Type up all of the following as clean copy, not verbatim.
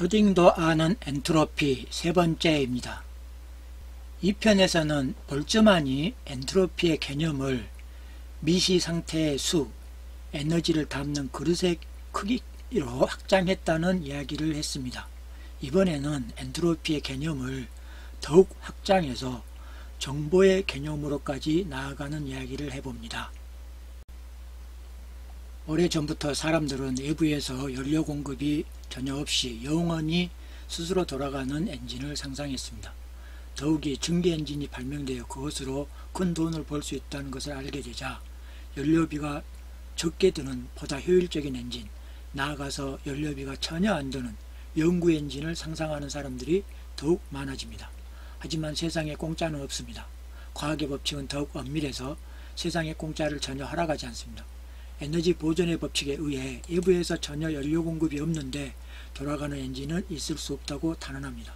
초딩도 아는 엔트로피 세 번째입니다. 이 편에서는 볼츠만이 엔트로피의 개념을 미시 상태의 수, 에너지를 담는 그릇의 크기로 확장했다는 이야기를 했습니다. 이번에는 엔트로피의 개념을 더욱 확장해서 정보의 개념으로까지 나아가는 이야기를 해봅니다. 오래전부터 사람들은 외부에서 연료 공급이 전혀 없이 영원히 스스로 돌아가는 엔진을 상상했습니다. 더욱이 전기 엔진이 발명되어 그것으로 큰 돈을 벌 수 있다는 것을 알게 되자 연료비가 적게 드는 보다 효율적인 엔진, 나아가서 연료비가 전혀 안 드는 연구 엔진을 상상하는 사람들이 더욱 많아집니다. 하지만 세상에 공짜는 없습니다. 과학의 법칙은 더욱 엄밀해서 세상에 공짜를 전혀 허락하지 않습니다. 에너지 보존의 법칙에 의해 외부에서 전혀 연료 공급이 없는데 돌아가는 엔진은 있을 수 없다고 단언합니다.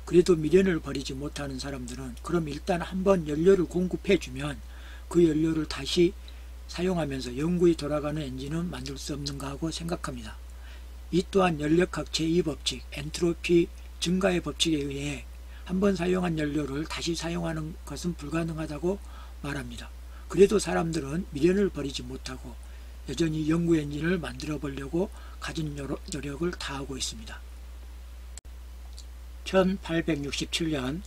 그래도 미련을 버리지 못하는 사람들은 그럼 일단 한번 연료를 공급해주면 그 연료를 다시 사용하면서 영구히 돌아가는 엔진은 만들 수 없는가 하고 생각합니다. 이 또한 연력학 제2법칙 엔트로피 증가의 법칙에 의해 한번 사용한 연료를 다시 사용하는 것은 불가능하다고 말합니다. 그래도 사람들은 미련을 버리지 못하고 여전히 연구 엔진을 만들어 보려고 가진 노력을 다하고 있습니다. 1867년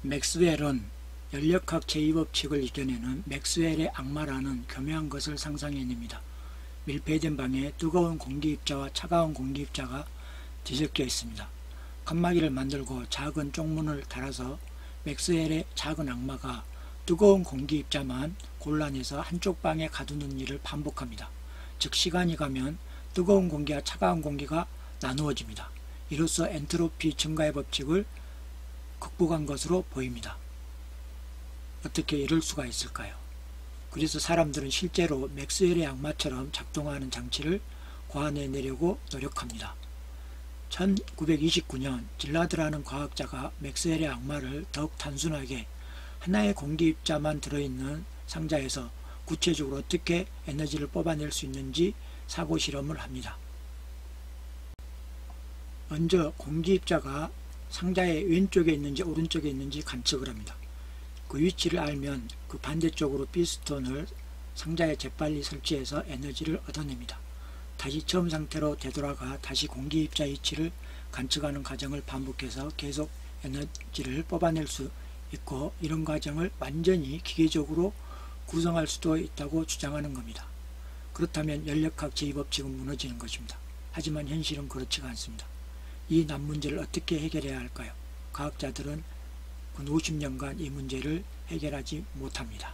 맥스웰은 연력학 제2법칙을 이겨내는 맥스웰의 악마라는 교묘한 것을 상상해냅니다. 밀폐된 방에 뜨거운 공기입자와 차가운 공기입자가 뒤섞여 있습니다. 칸막이를 만들고 작은 쪽문을 달아서 맥스웰의 작은 악마가 뜨거운 공기입자만 골라내서 한쪽 방에 가두는 일을 반복합니다. 즉 시간이 가면 뜨거운 공기와 차가운 공기가 나누어집니다. 이로써 엔트로피 증가의 법칙을 극복한 것으로 보입니다. 어떻게 이럴 수가 있을까요? 그래서 사람들은 실제로 맥스웰의 악마처럼 작동하는 장치를 고안해내려고 노력합니다. 1929년 질라드라는 과학자가 맥스웰의 악마를 더욱 단순하게 하나의 공기입자만 들어있는 상자에서 구체적으로 어떻게 에너지를 뽑아낼 수 있는지 사고 실험을 합니다. 먼저 공기입자가 상자의 왼쪽에 있는지 오른쪽에 있는지 관측을 합니다. 그 위치를 알면 그 반대쪽으로 피스톤을 상자에 재빨리 설치해서 에너지를 얻어냅니다. 다시 처음 상태로 되돌아가 다시 공기입자 위치를 관측하는 과정을 반복해서 계속 에너지를 뽑아낼 수 있고, 이런 과정을 완전히 기계적으로 구성할 수도 있다고 주장하는 겁니다. 그렇다면 연력학 제2법칙은 무너지는 것입니다. 하지만 현실은 그렇지가 않습니다. 이 난문제를 어떻게 해결해야 할까요? 과학자들은 근 50년간 이 문제를 해결하지 못합니다.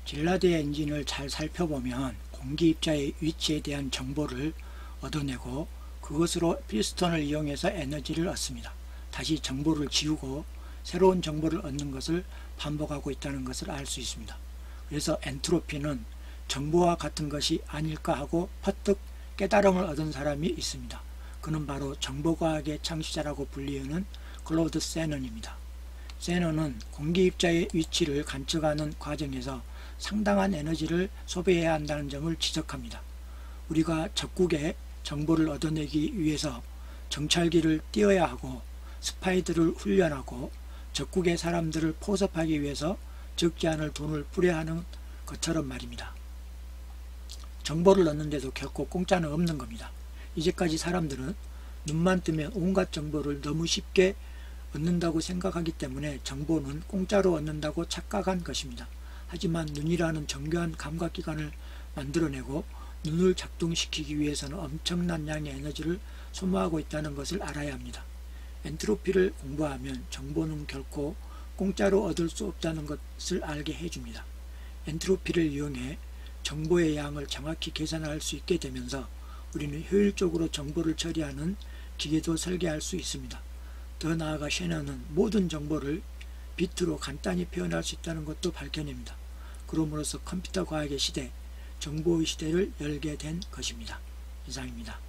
질라드의 엔진을 잘 살펴보면 공기입자의 위치에 대한 정보를 얻어내고 그것으로 피스톤을 이용해서 에너지를 얻습니다. 다시 정보를 지우고 새로운 정보를 얻는 것을 반복하고 있다는 것을 알 수 있습니다. 그래서 엔트로피는 정보와 같은 것이 아닐까 하고 퍼뜩 깨달음을 얻은 사람이 있습니다. 그는 바로 정보과학의 창시자라고 불리우는 클로드 세넌입니다. 세넌은 공기입자의 위치를 관측하는 과정에서 상당한 에너지를 소비해야 한다는 점을 지적합니다. 우리가 적국에 정보를 얻어내기 위해서 정찰기를 띄워야 하고 스파이들을 훈련하고 적국의 사람들을 포섭하기 위해서 적지 않을 돈을 뿌려야 하는 것처럼 말입니다. 정보를 얻는데도 결코 공짜는 없는 겁니다. 이제까지 사람들은 눈만 뜨면 온갖 정보를 너무 쉽게 얻는다고 생각하기 때문에 정보는 공짜로 얻는다고 착각한 것입니다. 하지만 눈이라는 정교한 감각기관을 만들어내고 눈을 작동시키기 위해서는 엄청난 양의 에너지를 소모하고 있다는 것을 알아야 합니다. 엔트로피를 공부하면 정보는 결코 공짜로 얻을 수 없다는 것을 알게 해줍니다. 엔트로피를 이용해 정보의 양을 정확히 계산할 수 있게 되면서 우리는 효율적으로 정보를 처리하는 기계도 설계할 수 있습니다. 더 나아가 셰넌은 모든 정보를 비트로 간단히 표현할 수 있다는 것도 밝혀냅니다. 그러므로서 컴퓨터 과학의 시대, 정보의 시대를 열게 된 것입니다. 이상입니다.